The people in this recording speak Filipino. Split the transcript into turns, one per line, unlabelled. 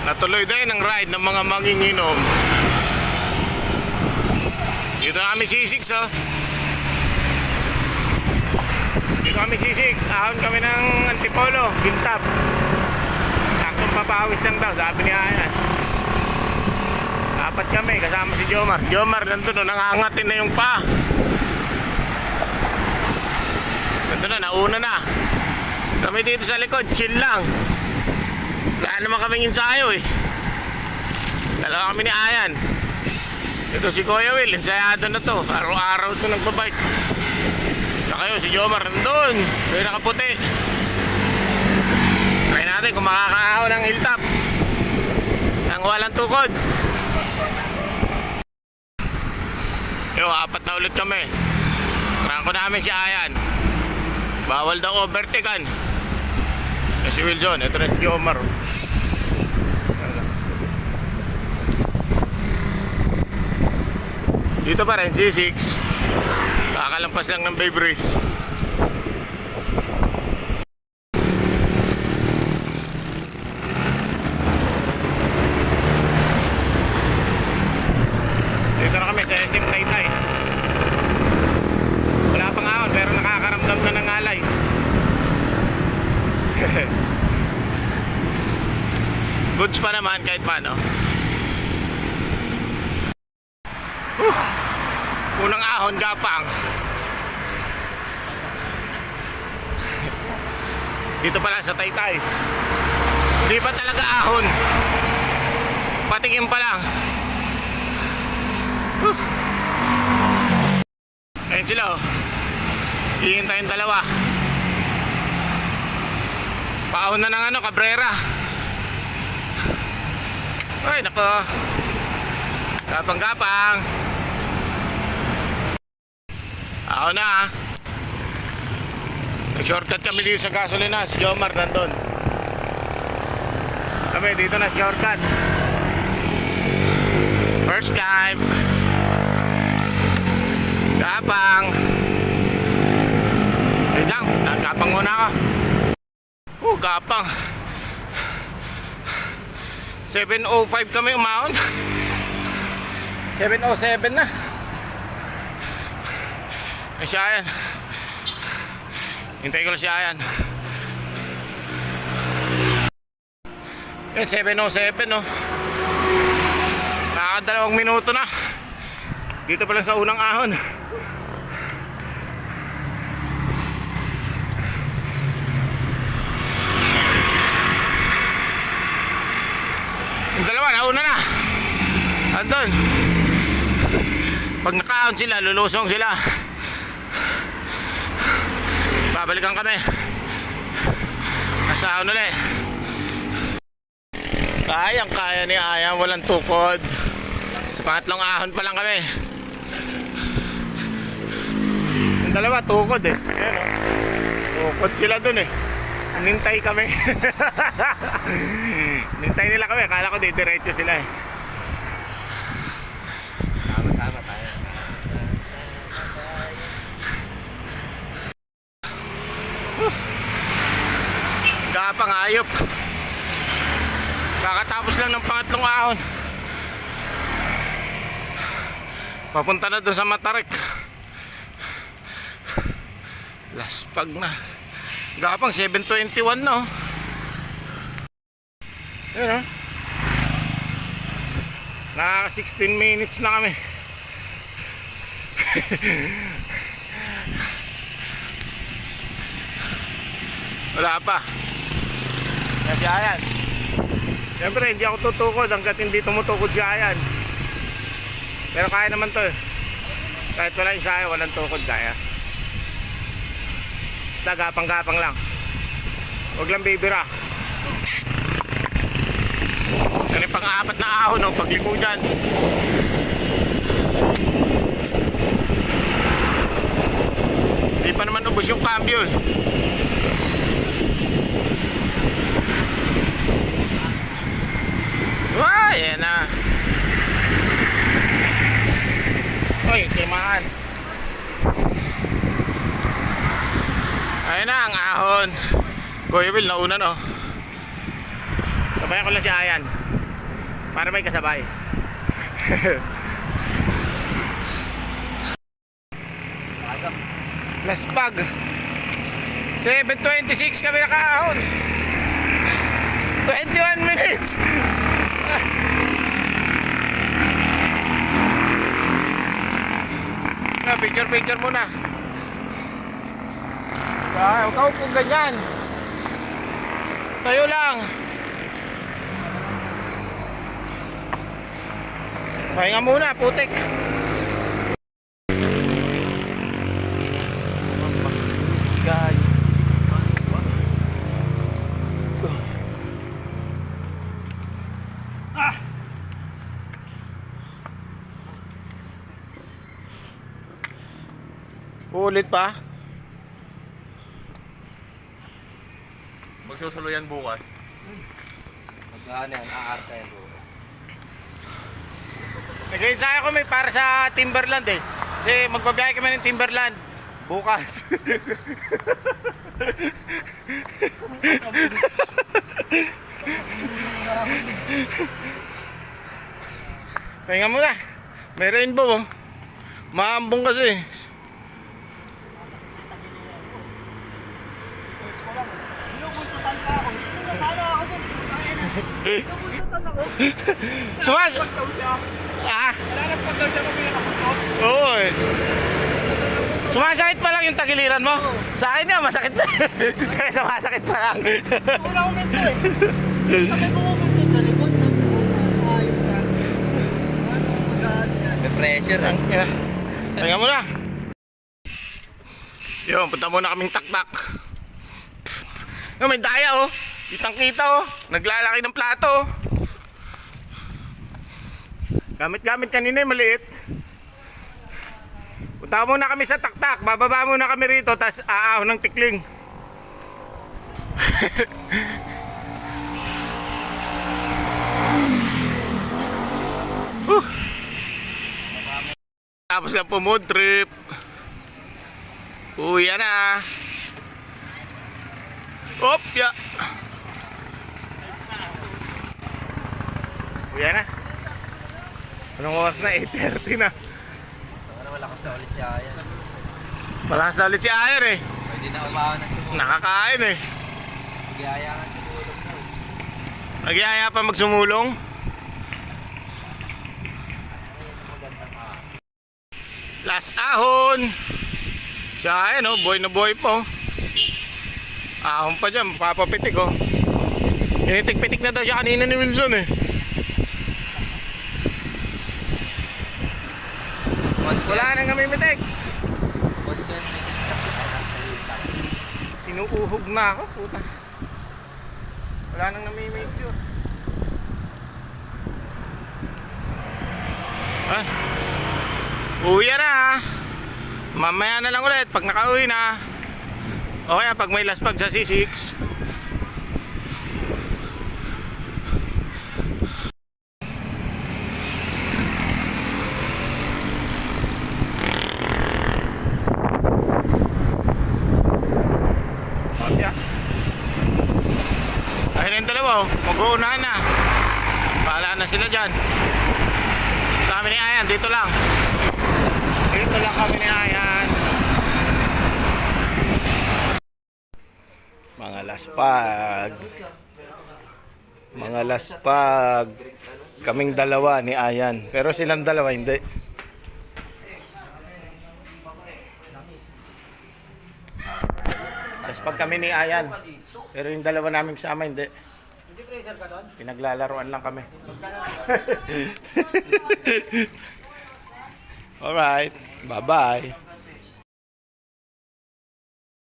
Natuloy din ang ride ng mga manginginom. Dito kami C6 oh. Dito kami C6. Ahon kami ng Antipolo, Gintap. Saktong papawis lang daw, sabi ni Ayan. Apat kami, kasama si Jomar. Jomar nandun, nangangatin na yung pa. Nandun na, nauna na. Kami dito sa likod, chill lang. Wala naman kaming ensayo eh. Dalawa kami ni Ayan. Ito si Kuya Will, ensayado na to. Araw-araw ito nagbabike. Saka yun, si Jomar nandun. Kaya nakaputi. Try natin kung makakaahon ng hilltop nang walang tukod. Yo, apat na ulit kami. Trangko namin si Ayan. Bawal daw overtaken. Si Will John, ito na si Jomar. Dito pa rin, C6. Kakalampas lang ng Babe Race. Dito na kami sa SM Taytay. Wala pang ahon pero nakakaramdam na ng alay. Goods pa naman kahit paano. Unang ahon, gapang. Dito pala sa Taytay. Hindi pa talaga ahon. Patikim pa lang. Ayun sila oh. Hihintayin dalawa. Paahon na ng ano, Cabrera. Ay, nako. Gapang-gapang. Ako na ah. Nag-shortcut kami dito sa gasolina. Si Jomar nandun. Kami dito na shortcut. First time. Gapang. Wait lang, gapang muna ako. Gapang. 7:05 kami umahon. 7:07 na. Ay si Ayan. Hintay ko lang si Ayan. Yan 7:07 no. Nakakadalawang minuto na. Dito pa lang sa unang ahon. Yung dalawa nauna na. Andun. Pag nakaahon sila, lulusong sila. Babalikan kami. Nasa ahon ulit. Kayang-kaya ni Ayan, walang tukod. Pangatlong ahon pa lang kami. Yung dalawa, tukod eh. Ayan, tukod sila dun eh. Nintay kami. Nintay nila kami. Akala ko diretso sila eh. Sama-sama tayo. Gapang ayop. Kakatapos lang ng pangatlong ahon. Papunta na doon sa Matarik. Laspag na. Gapang 7:21 na oh. Ayan oh. Nakaka 16 minutes na kami. Wala pa. Yan si Ayan. Siyempre hindi ako tutukod hanggat hindi tumutukod si Ayan. Pero kaya naman to eh. Kahit wala ensayo, walang tukod kaya. Gapang-gapang lang. Huwag lang bibira. Yan yung pang-apat na ahon no, pagliko dyan. Hindi pa naman ubos yung cambio eh. Ayan na. Uy, timaan. Ayan na ang ahon. Kuya Will, nauna no. Sabayan ko lang si Ayan. Para may kasabay. Laspag. 7:26 kami nakaahon. 21 minutes. Picture muna. Huwag ka upong ganyan. Tayo lang. Pahinga muna, putik. Guys. Ulit pa.
Magsusuluyan bukas.
Magkano yan? Aarte yan bukas.
Nag-iensaya ko may para sa Timberland eh. Kasi magbabiyahe kami ng Timberland bukas. Pahinga muna. May rainbow oh. Maambong kasi. Sumas! Ah? Oo eh. Sumasakit pa lang yung tagiliran mo? Sa akin nga, masakit na. Kaya sumasakit pa lang.
Wala akong ito eh. Kami bumubog sa likod. Ayun ka. May pressure ah.
Pahinga mo na. Yun, punta muna kaming taktak. May daya oh. Kitang-kita oh. Naglalaki ng plato oh. Gamit-gamit kanina yung maliit. Punta muna kami sa taktak. Bababa muna kami rito. Tapos aahon ng tikling. Tapos lang po mood trip. Uwi na. Op, ya. Uwi na. Anong oras na? 8:30 na.
Para malakas na ulit si Ayan.
Malakas na ulit si Ayer eh.
Pwede na umahan ng sumulong.
Nakakain eh.
Nagyaya nga sumulong daw.
Nagyaya pa magsumulong. Last ahon. Siya ayan oh, boy na boy po. Ahon pa dyan, papapitik oh. Initik-pitik na daw siya kanina ni Wilson eh. Wala nang namimitik. Inuuhog na ako, puta. Wala nang namimidyo. Ah. Uwi na ha. Mamaya na lang ulit pag nakauwi na. O kaya pag may laspag sa C6. Ayun yung dalawa oh. Mag-uunahan na. Bahala na sila dyan. Sa amin ni Ayan, dito lang. Dito lang kami ni Ayan. Mga laspag. Mga laspag. Kaming dalawa ni Ayan. Pero silang dalawa hindi. Laspag kami ni Ayan. Pero yung dalawa namin kasama hindi. Pinaglalaruan lang kami. Alright. Bye-bye.